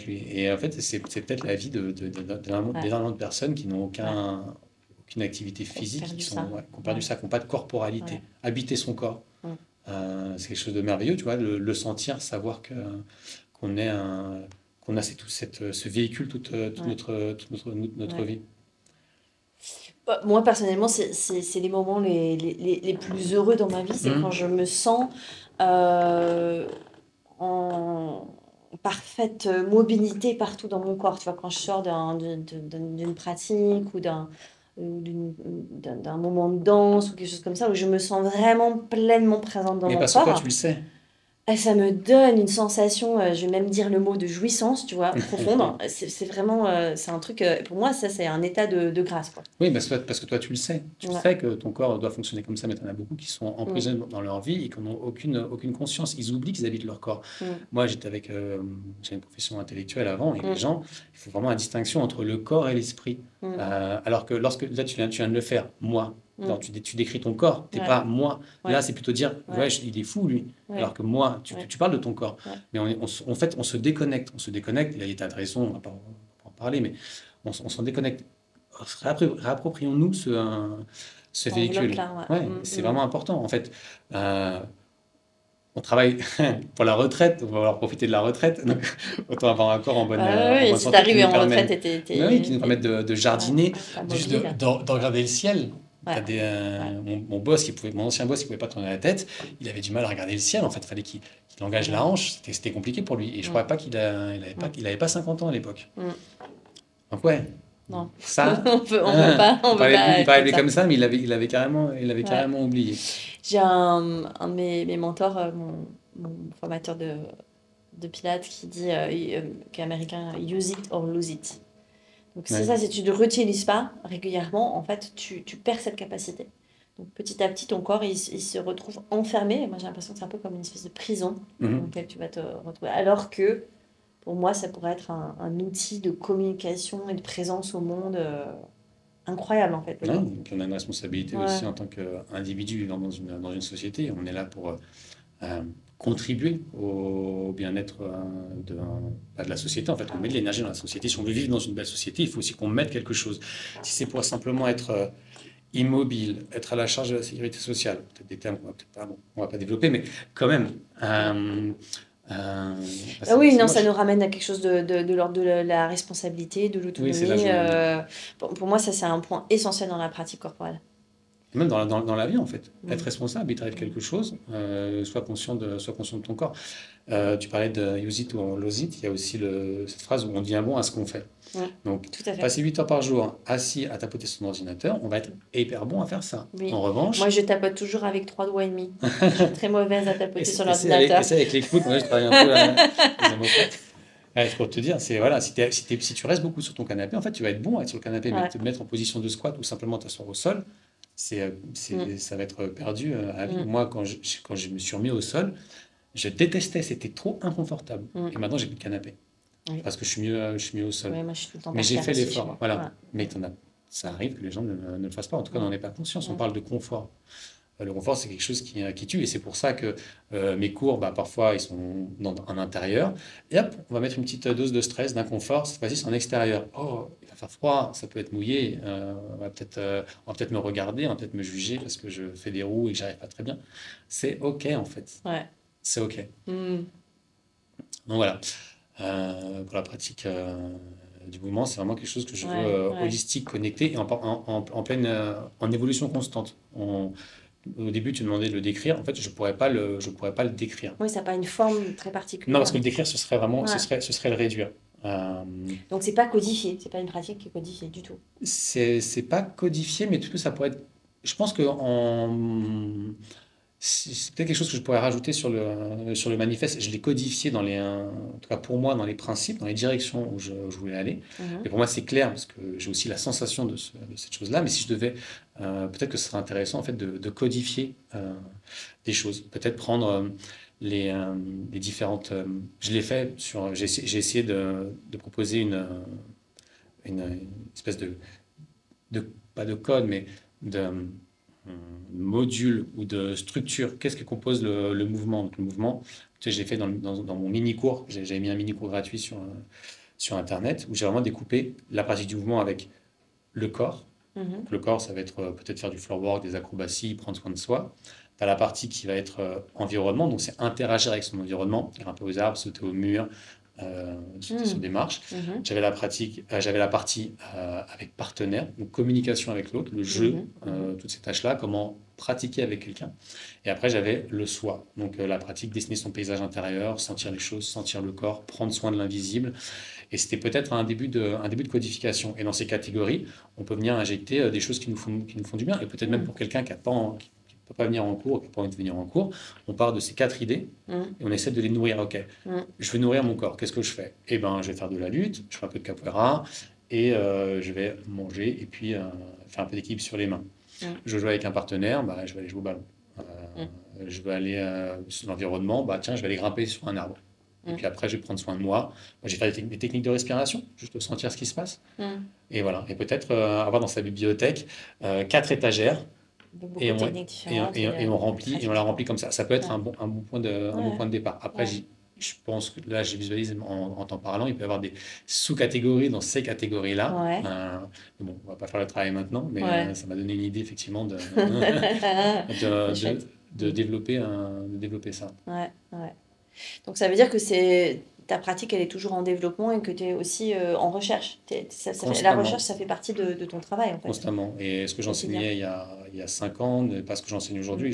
lui. Et en fait, c'est peut-être la vie Ouais, d'énormément de personnes qui n'ont ouais. aucune activité T'as physique, perdu ça. qui ont perdu Ouais, ça, qui n'ont pas de corporalité. ouais. Habiter son corps, Mm. c'est quelque chose de merveilleux, tu vois, le sentir, savoir qu'on est qu'on a ce véhicule Ouais, notre ouais. vie. Bah, moi, personnellement, c'est les moments les plus heureux dans ma vie, c'est quand Mhm. je me sens euh, en parfaite mobilité partout dans mon corps. Tu vois, quand je sors d'une pratique ou d'un moment de danse ou quelque chose comme ça, où je me sens vraiment pleinement présente dans Mais mon parce que toi, tu corps. le sais. Et ça me donne une sensation, je vais même dire le mot de jouissance, tu vois, profonde. C'est vraiment, c'est un truc, pour moi, ça, c'est un état de grâce, quoi. Oui, parce que toi, tu le sais. Tu Ouais. sais que ton corps doit fonctionner comme ça, mais tu en as beaucoup qui sont Mm, emprisonnés dans leur vie et qui n'ont aucune conscience. Ils oublient qu'ils habitent leur corps. mm, Moi, j'ai une profession intellectuelle avant, et les mm, gens, il faut vraiment la distinction entre le corps et l'esprit. mm, Alors que lorsque, là, tu viens de le faire, moi. Alors, mm. tu décris ton corps, t'es Ouais, pas moi. Là, ouais, c'est plutôt dire, ouais, ouais, il est fou, lui. Alors ouais, que moi, ouais, tu parles de ton corps. ouais. Mais en fait, on se déconnecte. On se déconnecte, il y a des tas de raisons, on va pas en parler, mais on s'en déconnecte. Réapproprions-nous ce Cette véhicule. enveloppe-là, Ouais, ouais. Mm, c'est mm. vraiment important. En fait, euh, on travaille pour la retraite, on va vouloir profiter de la retraite, donc autant avoir un corps en Oui, bonne si santé qui t'arrives nous en retraite, permet, mais oui, qui nous permettent de ouais, jardiner, pas juste mobile. de regarder le ciel. Ouais, ouais. Mon boss, mon ancien boss, qui pouvait pas tourner la tête, il avait du mal à regarder le ciel. En fait, il fallait qu'il engage la Mm, hanche. C'était compliqué pour lui. Et je mm, crois pas mm, il avait pas 50 ans à l'époque. mm. Donc ouais, Non, ça, on peut pas il être comme parlait ça. comme ça, mais il avait Ouais. carrément oublié. J'ai un de mes mentors, mon formateur de Pilates, qui dit, qui est américain, use it or lose it. Donc c'est Ouais. ça, si tu ne l'utilises pas régulièrement, en fait, tu perds cette capacité. Donc petit à petit, ton corps, il se retrouve enfermé. Et moi, j'ai l'impression que c'est un peu comme une espèce de prison dans Mhm. laquelle tu vas te retrouver. Alors que, pour moi, ça pourrait être un outil de communication et de présence au monde incroyable, en fait, le Non, corps. donc on a une responsabilité Ouais, aussi en tant qu'individu vivant dans une société. On est là pour euh, contribuer au bien-être de la société. En fait, on met de l'énergie dans la société. Si on veut vivre dans une belle société, il faut aussi qu'on mette quelque chose. Si c'est pour simplement être immobile, être à la charge de la sécurité sociale, peut-être des termes qu'on va peut-être pas, bon, on va pas développer, mais quand même, ouais. bah, Ah oui, c'est non, ça moche. nous ramène à quelque chose de l'ordre de la responsabilité, de Oui, c'est là que je l'autonomie. veux en venir. Pour moi, ça, c'est un point essentiel dans la pratique corporelle. Et même dans la vie, en fait. Être Mm, responsable, il t'arrive mm, quelque chose, sois conscient de ton corps. Tu parlais de use it ou lose it, il y a aussi cette phrase où on devient bon à ce qu'on fait. mm, Donc, tout à fait. passer 8 heures par jour assis à tapoter sur son ordinateur, on va être hyper bon à faire ça. En Oui. Moi, revanche, je tapote toujours avec 3 doigts et demi. Je suis très mauvaise à tapoter sur et l'ordinateur. c'est avec l'écoute, moi je travaille un peu les omoplates. Ouais, c'est pour te dire, c'est voilà, si tu restes beaucoup sur ton canapé, en fait, tu vas être bon à être sur le canapé, mais Ouais. te mettre en position de squat ou simplement t'asseoir au sol, Mm, ça va être perdu à vie. mm, Moi, quand je me suis remis au sol, je détestais, c'était trop inconfortable. Et mm. maintenant, j'ai plus de canapé Oui. parce que je suis mieux au sol. Oui, moi, je suis tout le temps Mais par j'ai terre fait aussi chez l'effort, moi. voilà. Ouais. Mais ça arrive que les gens ne le fassent pas. En tout cas, on n'en Mm, est pas conscience. On mm, parle de confort. Le confort, c'est quelque chose qui tue. Et c'est pour ça que mes cours, bah, parfois, ils sont en intérieur. Et hop, on va mettre une petite dose de stress, d'inconfort. Cette fois-ci, c'est en extérieur. Oh, il va faire froid, ça peut être mouillé. On va peut-être me regarder, on va peut-être me juger parce que je fais des roues et que j'arrive pas très bien. C'est OK, en fait. ouais. C'est OK. Mm, Donc voilà. Pour la pratique du mouvement, c'est vraiment quelque chose que je veux ouais, ouais. holistique, connecté et en pleine en évolution constante. Au début, tu demandais de le décrire. En fait, je pourrais pas le décrire. Oui, ça n'a pas une forme très Non, parce particulière. que le décrire, ce serait vraiment, Ouais. ce serait le réduire. Euh, Donc, c'est pas codifié. C'est pas une pratique qui est codifiée du tout. c'est pas codifié, mais du coup, ça pourrait être. Je pense que c'est peut-être quelque chose que je pourrais rajouter sur le manifeste. Je l'ai codifié en tout cas pour moi, dans les principes, dans les directions où je voulais aller. Et Mhm. pour moi, c'est clair parce que j'ai aussi la sensation de cette chose-là. Mais si je devais, peut-être que ce serait intéressant en fait de codifier des choses. Peut-être prendre les différentes. Je l'ai fait j'ai essayé de proposer une espèce pas de code, mais de module ou de structure. Qu'est-ce qui compose le mouvement? Donc, le mouvement, tu sais, j'ai fait dans mon mini-cours, j'avais mis un mini-cours gratuit sur Internet, où j'ai vraiment découpé la pratique du mouvement avec le corps. Mhm. Donc, le corps, ça va être peut-être faire du floor work, des acrobaties, prendre soin de soi. Tu as la partie qui va être environnement, donc c'est interagir avec son environnement, grimper aux arbres, sauter au mur, sauter sur Mhm. des marches. Mhm. J'avais la partie avec partenaire, donc communication avec l'autre, le jeu, Mhm. Mhm. toutes ces tâches-là, comment pratiquer avec quelqu'un. Et après, j'avais le soi, donc la pratique dessiner son paysage intérieur, sentir les choses, sentir le corps, prendre soin de l'invisible. Et c'était peut-être un début de codification. Et dans ces catégories, on peut venir injecter des choses qui nous font du bien. Et peut-être même Mhm. pour quelqu'un qui ne peut pas venir en cours, qui n'a pas envie de venir en cours, on part de ces 4 idées Mhm. et on essaie de les nourrir. OK, Mhm. je vais nourrir mon corps. Qu'est-ce que je fais? Eh ben, je vais faire de la lutte, je fais un peu de capoeira et je vais manger et puis faire un peu d'équilibre sur les mains. Mhm. Je joue avec un partenaire, bah, je vais aller jouer au ballon. Mhm. Je vais aller sur l'environnement, bah, tiens, je vais aller grimper sur un arbre. Et puis après, je vais prendre soin de moi. Moi, je vais faire des techniques de respiration, juste sentir ce qui se passe. Mhm. Et voilà. Et peut-être avoir dans sa bibliothèque 4 étagères Beaucoup et de on, techniques différentes et on remplit et on la pratiques. remplit comme ça. Ça peut être Ouais. un bon point Ouais. de départ. Après, Ouais. je pense que là, je visualise en t'en parlant, il peut y avoir des sous-catégories dans ces catégories-là. Ouais. Mais bon, on va pas faire le travail maintenant, mais Ouais. ça m'a donné une idée effectivement C'est de, chouette. de développer ça. Ouais, ouais. Donc ça veut dire que ta pratique, elle est toujours en développement et que tu es aussi en recherche. La recherche, Constamment, ça fait partie de ton travail, en fait, constamment. Et ce que au quotidien. j'enseignais il y a 5 ans n'est pas ce que j'enseigne Mm, aujourd'hui.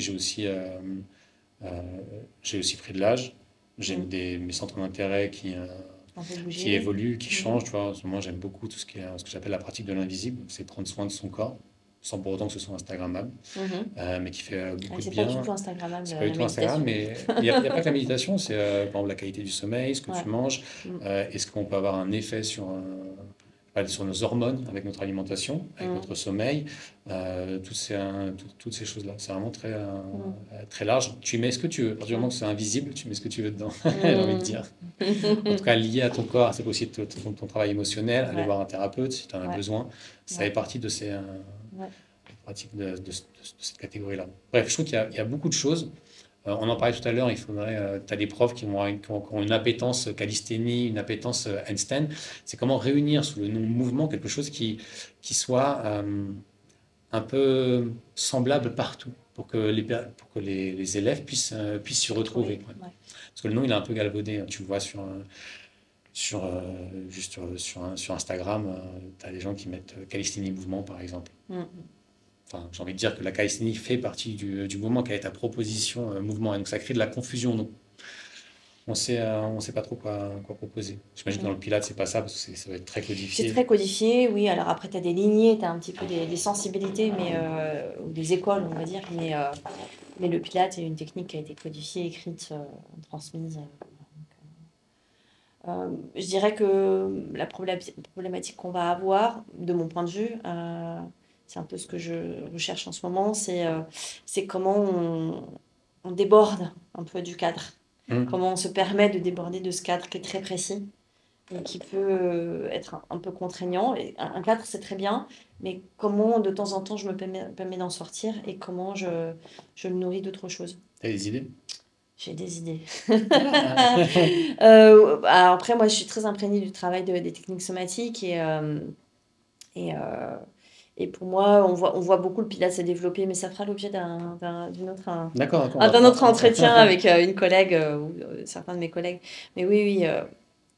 Euh, j'ai aussi pris de l'âge. J'ai mm. mes centres d'intérêt Un peu qui bouger. évoluent, qui Mhm. changent. Tu vois. En ce moment, j'aime beaucoup tout ce que j'appelle la pratique de l'invisible. Donc, c'est prendre soin de son corps, sans pour autant que ce soit Instagrammable, Mhm. mais qui fait Ah, beaucoup de c'est pas du bien. tout Instagrammable, C'est pas du la tout Instagram, méditation. mais il y a pas que la méditation, c'est par exemple la qualité du sommeil, ce que Ouais. tu manges, Mm, est-ce qu'on peut avoir un effet sur nos hormones avec notre alimentation, avec mm, notre sommeil, toutes ces choses-là. C'est vraiment mm, très large. Tu mets ce que tu veux. À partir du moment mm, que c'est invisible, tu mets ce que tu veux dedans, j'ai envie de mm. dire. En tout cas, lié à ton corps, c'est aussi ton travail émotionnel, aller Ouais, voir un thérapeute si tu en as ouais, besoin. Ça fait ouais, partie de ces ouais. pratiques de cette catégorie-là. Bref, je trouve qu'il y a beaucoup de choses. On en parlait tout à l'heure, tu as des profs qui ont une appétence calisthénie, une appétence handstand. C'est comment réunir sous le nom mouvement quelque chose qui soit un peu semblable partout pour que les élèves puissent s'y retrouver. Retrouver. Ouais. Ouais. Parce que le nom, il est un peu galvaudé, hein. Tu le vois sur Instagram, tu as des gens qui mettent calisthénie mouvement, par exemple. Mm. Enfin, j'ai envie de dire que la calisthénie fait partie du mouvement. Quelle est ta proposition mouvement? Et donc ça crée de la confusion. Donc on sait pas trop quoi proposer. J'imagine que dans Mm. le Pilates, c'est pas ça, parce que ça va être très C'est codifié. très codifié, oui. Alors après, tu as des lignées, tu as un petit peu des sensibilités, ou des écoles, on va dire. Mais le Pilate est une technique qui a été codifiée, écrite, transmise. Je dirais que la problématique qu'on va avoir, de mon point de vue, c'est un peu ce que je recherche en ce moment, c'est comment on déborde un peu du cadre. Hum. Comment on se permet de déborder de ce cadre qui est très précis et qui peut être un peu contraignant. Et un cadre, c'est très bien, mais comment de temps en temps je me permets d'en sortir et comment je le nourris d'autres choses. T'as des idées? J'ai des idées. Ah. Alors après, moi, je suis très imprégnée du travail des techniques somatiques et, euh, et pour moi, on voit beaucoup le pilates se développer, mais ça fera l'objet d'une autre, D'accord, d'accord. d'un autre entretien avec une collègue ou certains de mes collègues. Mais oui, oui,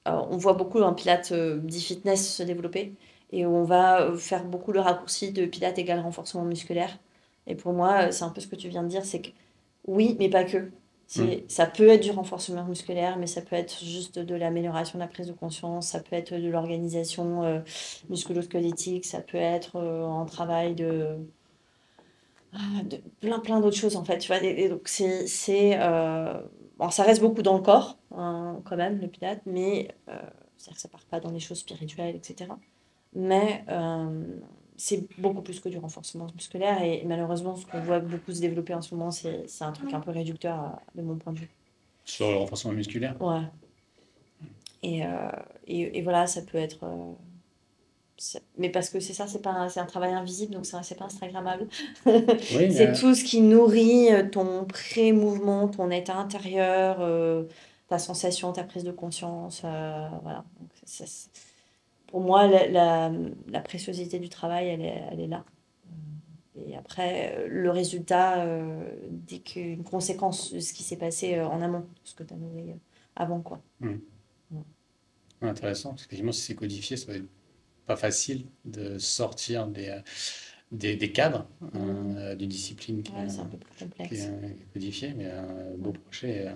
on voit beaucoup un pilates dit fitness se développer et on va faire beaucoup le raccourci de pilates égale renforcement musculaire. Et pour moi, c'est un peu ce que tu viens de dire, c'est que oui, mais pas que. Hum. Ça peut être du renforcement musculaire, mais ça peut être juste de l'amélioration de la prise de conscience, ça peut être de l'organisation musculo-squelettique, ça peut être un travail de plein d'autres choses en fait. Tu vois, et donc bon, ça reste beaucoup dans le corps hein, quand même, le pilates, mais c'est-à-dire que ça part pas dans les choses spirituelles, etc. Mais c'est beaucoup plus que du renforcement musculaire et malheureusement, ce qu'on voit beaucoup se développer en ce moment, c'est un truc un peu réducteur de mon point de vue. Sur le renforcement musculaire. Ouais. Et, et voilà, ça peut être. Mais parce que c'est ça, c'est un travail invisible, donc ça, c'est pas Instagrammable. Oui, C'est tout ce qui nourrit ton pré-mouvement, ton état intérieur, ta sensation, ta prise de conscience. Voilà. Donc, pour moi, la préciosité du travail, elle est là. Et après, le résultat dit qu'une conséquence de ce qui s'est passé en amont, de ce que tu as nourri avant, quoi. hum. Ouais. Intéressant. Parce qu'effectivement, si c'est codifié, ça va être pas facile de sortir des cadres Mm. d'une discipline Ouais, c'est un peu plus qui complexe. est codifiée, mais un beau Ouais. projet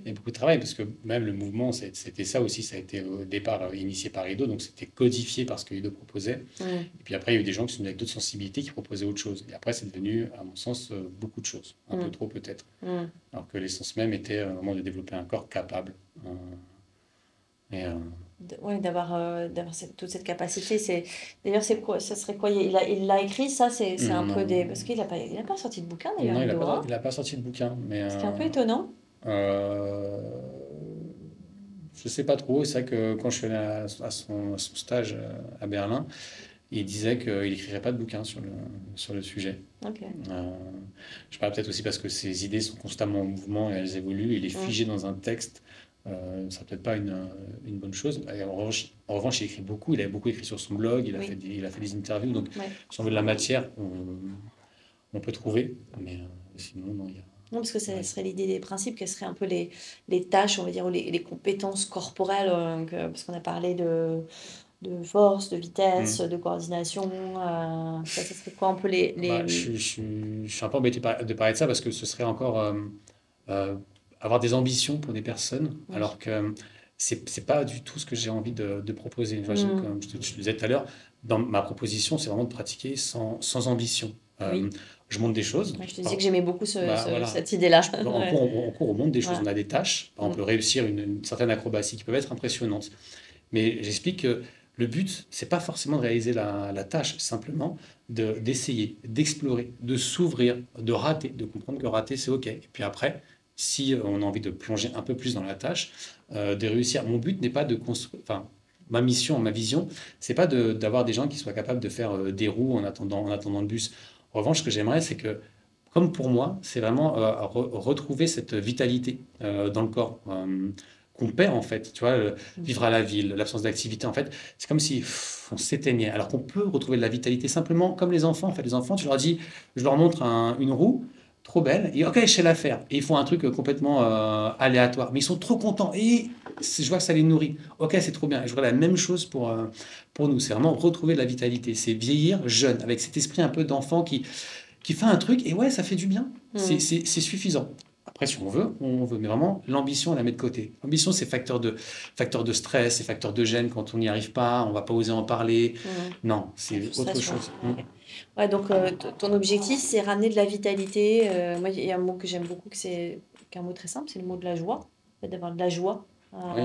et beaucoup de travail, parce que même le mouvement, c'était ça aussi, ça a été au départ initié par Ido, donc c'était codifié par ce que Ido proposait. Mm. Et puis après, il y a eu des gens qui sont venus avec d'autres sensibilités qui proposaient autre chose. Et après, c'est devenu, à mon sens, beaucoup de choses, un peu Mm. trop peut-être. Mm. Alors que l'essence même était vraiment de développer un corps capable. Et, Ouais, d'avoir toute cette capacité. D'ailleurs, c'est quoi, ça serait quoi? Il l'a écrit, ça, c'est un peu des. non, Parce il a pas sorti de bouquin d'ailleurs, non, Ido, hein? il a pas sorti de bouquin, mais Ce qui est un peu étonnant. euh, je sais pas trop. C'est vrai que quand je suis allé à son stage à Berlin, il disait qu'il n'écrirait pas de bouquin sur le sujet. Ok. Euh, je parle peut-être aussi parce que ses idées sont constamment en mouvement et elles évoluent. Il est Mm. figé dans un texte. Ça peut-être pas une bonne chose. Et en revanche, il écrit beaucoup. Il a beaucoup écrit sur son blog. Oui. Il a fait des interviews. Donc, Ouais. si on veut de la matière, on peut trouver, mais sinon, non, Non, parce que ça ouais. serait l'idée des principes, quelles seraient un peu les tâches, on va dire, ou les compétences corporelles, parce qu'on a parlé de force, de vitesse, Hmm. de coordination. Ça serait quoi un peu Bah, je suis un peu embêté de parler de ça parce que ce serait encore euh, avoir des ambitions pour des personnes, Oui. alors que c'est pas du tout ce que j'ai envie de proposer. Tu vois, Mm. comme je te disais tout à l'heure, dans ma proposition, c'est vraiment de pratiquer sans ambition. Oui. Je montre des choses. Ouais, je te disais que j'aimais beaucoup Bah, voilà. cette idée-là. Ouais. En cours, on montre des choses. Ouais. On a des tâches. Par Mm. exemple, réussir une certaine acrobatie qui peuvent être impressionnantes. Mais j'explique que le but, c'est pas forcément de réaliser la tâche, simplement d'essayer, d'explorer, de s'ouvrir, de rater, de comprendre que rater, c'est OK. Et puis après, si on a envie de plonger un peu plus dans la tâche, de réussir. Mon but n'est pas de construire. Enfin, ma mission, ma vision, c'est pas d'avoir des gens qui soient capables de faire des roues en attendant le bus. En revanche, ce que j'aimerais, c'est que, comme pour moi, c'est vraiment retrouver cette vitalité dans le corps. Qu'on perd en fait, tu vois, vivre à la ville, l'absence d'activité, en fait, c'est comme si on s'éteignait, alors qu'on peut retrouver de la vitalité simplement comme les enfants, en fait, les enfants, tu leur dis, je leur montre une roue, trop belle, et ok, je sais la faire, et ils font un truc complètement aléatoire, mais ils sont trop contents, et je vois que ça les nourrit, ok, c'est trop bien, et je vois la même chose pour nous, c'est vraiment retrouver de la vitalité, c'est vieillir jeune, avec cet esprit un peu d'enfant qui fait un truc, et ouais, ça fait du bien, Mm. c'est suffisant. Après, si on veut. Mais vraiment, l'ambition, on la met de côté. L'ambition, c'est facteur de stress, c'est facteur de gêne quand on n'y arrive pas, on va pas oser en parler. Mm. Non, La c'est autre frustration. chose. Ouais. Ouais, donc ton objectif, c'est ramener de la vitalité. Moi, il y a un mot que j'aime beaucoup, qui est un mot très simple, c'est le mot de la joie. En fait, d'avoir de la joie Oui.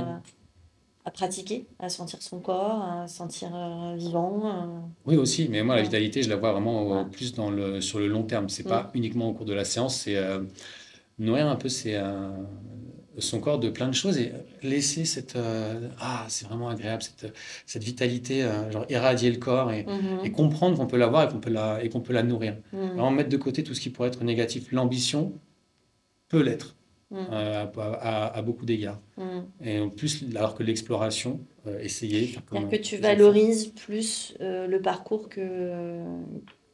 à pratiquer, à sentir son corps, à se sentir vivant. Oui aussi, mais moi, la Ouais, vitalité, je la vois vraiment ouais. plus sur le long terme. C'est Mm. pas uniquement au cours de la séance, c'est nourrir un peu son corps de plein de choses et laisser c'est vraiment agréable, cette vitalité, genre irradier le corps et Mhm. comprendre qu'on peut l'avoir et qu'on peut la nourrir. Mm. Vraiment mettre de côté tout ce qui pourrait être négatif. L'ambition peut l'être Mm. à beaucoup d'égards. Mm. Et en plus, alors que l'exploration, essayer, faire C'est-à-dire comme que tu les enfants. valorises plus le parcours que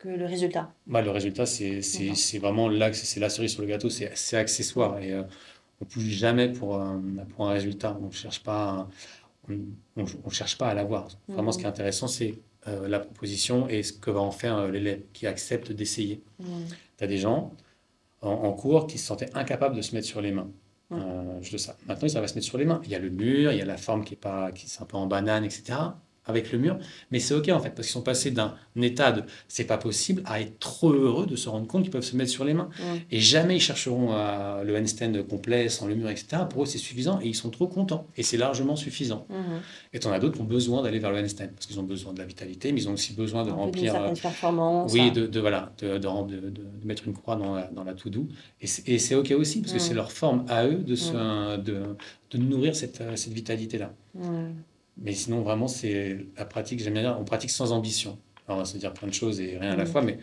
le résultat. Bah, le résultat, D'accord. c'est vraiment là, c'est la cerise sur le gâteau, c'est Mm. accessoire. Et on ne pousse jamais pour un résultat. On cherche pas à l'avoir. Vraiment, ce qui est Mhm. intéressant, c'est la proposition et ce que va en faire l'élève qui accepte d'essayer. Mm. Tu as des gens en cours qui se sentaient incapables de se mettre sur les mains. Mm. Juste ça. Maintenant, ils savent se mettre sur les mains. Il y a le mur, il y a la forme qui est un peu en banane, etc. Avec le mur, mais c'est ok en fait, parce qu'ils sont passés d'un état de c'est pas possible à être trop heureux de se rendre compte qu'ils peuvent se mettre sur les mains. Mm. Et jamais ils chercheront le handstand complet sans le mur, etc. Pour eux, c'est suffisant et ils sont trop contents. Et c'est largement suffisant. Mhm. Et t'en as d'autres qui ont besoin d'aller vers le handstand parce qu'ils ont besoin de la vitalité, mais ils ont aussi besoin de Un peu d'une remplir, certaine performance. oui, voilà, de mettre une croix dans la to-do. Et c'est OK aussi, parce que c'est Mm. leur forme à eux Mm. de nourrir cette vitalité-là. Mm. Mais sinon, vraiment, c'est la pratique, j'aime bien dire, on pratique sans ambition. Alors, on va se dire plein de choses et rien à la Mm. fois, mais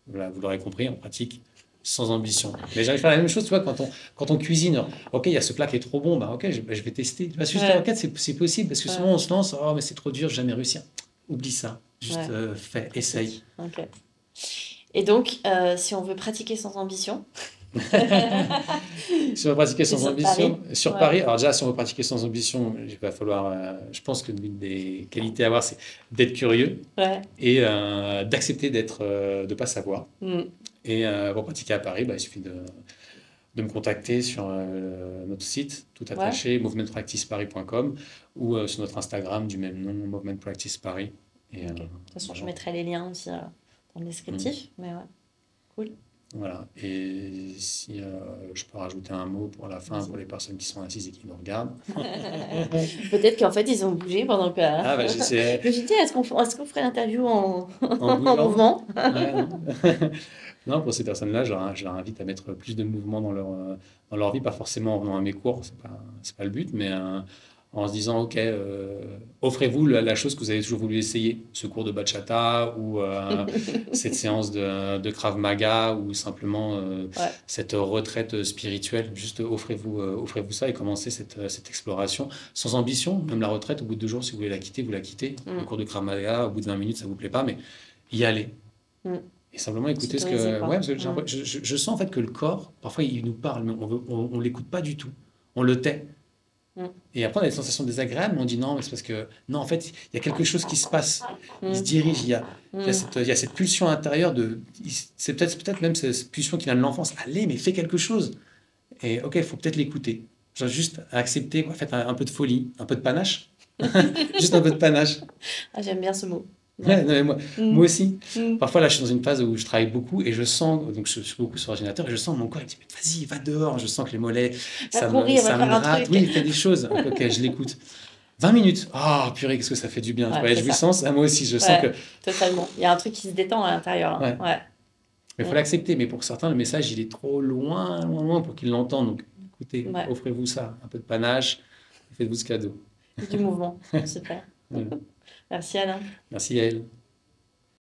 voilà, vous l'aurez compris, on pratique sans ambition. Mais j'arrive à faire la même chose, tu vois, quand on cuisine. Ok, il y a ce plat qui est trop bon, bah ok, je vais tester. Tu vois, juste, Ouais. ok, c'est possible, parce que Ouais. souvent on se lance, oh, mais c'est trop dur, je vais jamais réussir. Oublie ça, juste Ouais. fais, essaye. Pratique. Ok. Et donc, si on veut pratiquer sans ambition, Si on veut pratiquer c'est sans sur Paris. ambition, sur Ouais. Paris, alors déjà, si on veut pratiquer sans ambition, il va falloir, je pense que l'une des qualités à avoir, c'est d'être curieux Ouais. et d'accepter de pas savoir. Mm. Et pour pratiquer à Paris, bah, il suffit de me contacter sur notre site, tout Ouais. attaché, movementpracticeparis.com ou sur notre Instagram du même nom, Movement Practice Paris. Et Ok. De toute façon, je voilà. mettrai les liens aussi dans le Mm. descriptif. Mais ouais, cool. Voilà. Et si je peux rajouter un mot pour la fin, pour Vas-y. les personnes qui sont assises et qui nous regardent. Peut-être qu'en fait, ils ont bougé pendant que. Ah, bah, j'essaie Je me suis dit, est-ce qu'on ferait l'interview en en bougeant. mouvement? Ouais, non. Non, pour ces personnes-là, je leur invite à mettre plus de mouvement dans leur vie, pas forcément en venant à mes cours, c'est pas le but, mais en se disant, OK, offrez-vous la chose que vous avez toujours voulu essayer, ce cours de bachata ou cette séance de Krav Maga ou simplement Ouais. cette retraite spirituelle. Juste offrez-vous ça et commencez cette exploration sans ambition. Même la retraite, au bout de 2 jours, si vous voulez la quitter, vous la quittez. Le Mm. cours de Krav Maga, au bout de 20 minutes, ça vous plaît pas, mais y aller. Mm. Et simplement écouter ce S'autoriser, que. Ouais, quoi. parce que je sens en fait que le corps, parfois, il nous parle, mais on l'écoute pas du tout. On le tait. Mm. Et après, on a des sensations désagréables, mais on dit non, mais c'est parce que. Non, en fait, il y a quelque chose qui se passe. Il se Mm. dirige, Mm. il y a cette pulsion intérieure de. C'est peut-être même cette pulsion qui vient de l'enfance. Allez, mais fais quelque chose. Et ok, il faut peut-être l'écouter. Genre juste accepter, quoi, faites un peu de folie, un peu de panache. Juste un peu de panache. Ah, j'aime bien ce mot. Ouais, Ouais. non, mais Mm. moi aussi. Mm. Parfois, là, je suis dans une phase où je travaille beaucoup et je sens, donc je suis beaucoup sur ordinateur et je sens mon corps, il me dit, mais vas-y, va dehors. Je sens que les mollets, Va courir, va ça me faire un gratte. truc. Oui, il fait des choses. Ok, je l'écoute. 20 minutes. Ah, purée, qu'est-ce que ça fait du bien. Tu Ouais, vois, la c'est ça. jouissance, moi aussi, je sens que. Ouais, totalement. Il y a un truc qui se détend à l'intérieur, hein. Ouais. Ouais. Mais il faut Mm. l'accepter. Mais pour certains, le message, il est trop loin, loin, loin pour qu'ils l'entendent. Donc, écoutez, Ouais. offrez-vous ça. Un peu de panache. Faites-vous ce cadeau. Du mouvement. Super. Voilà. Merci, Anna. Merci, Yael.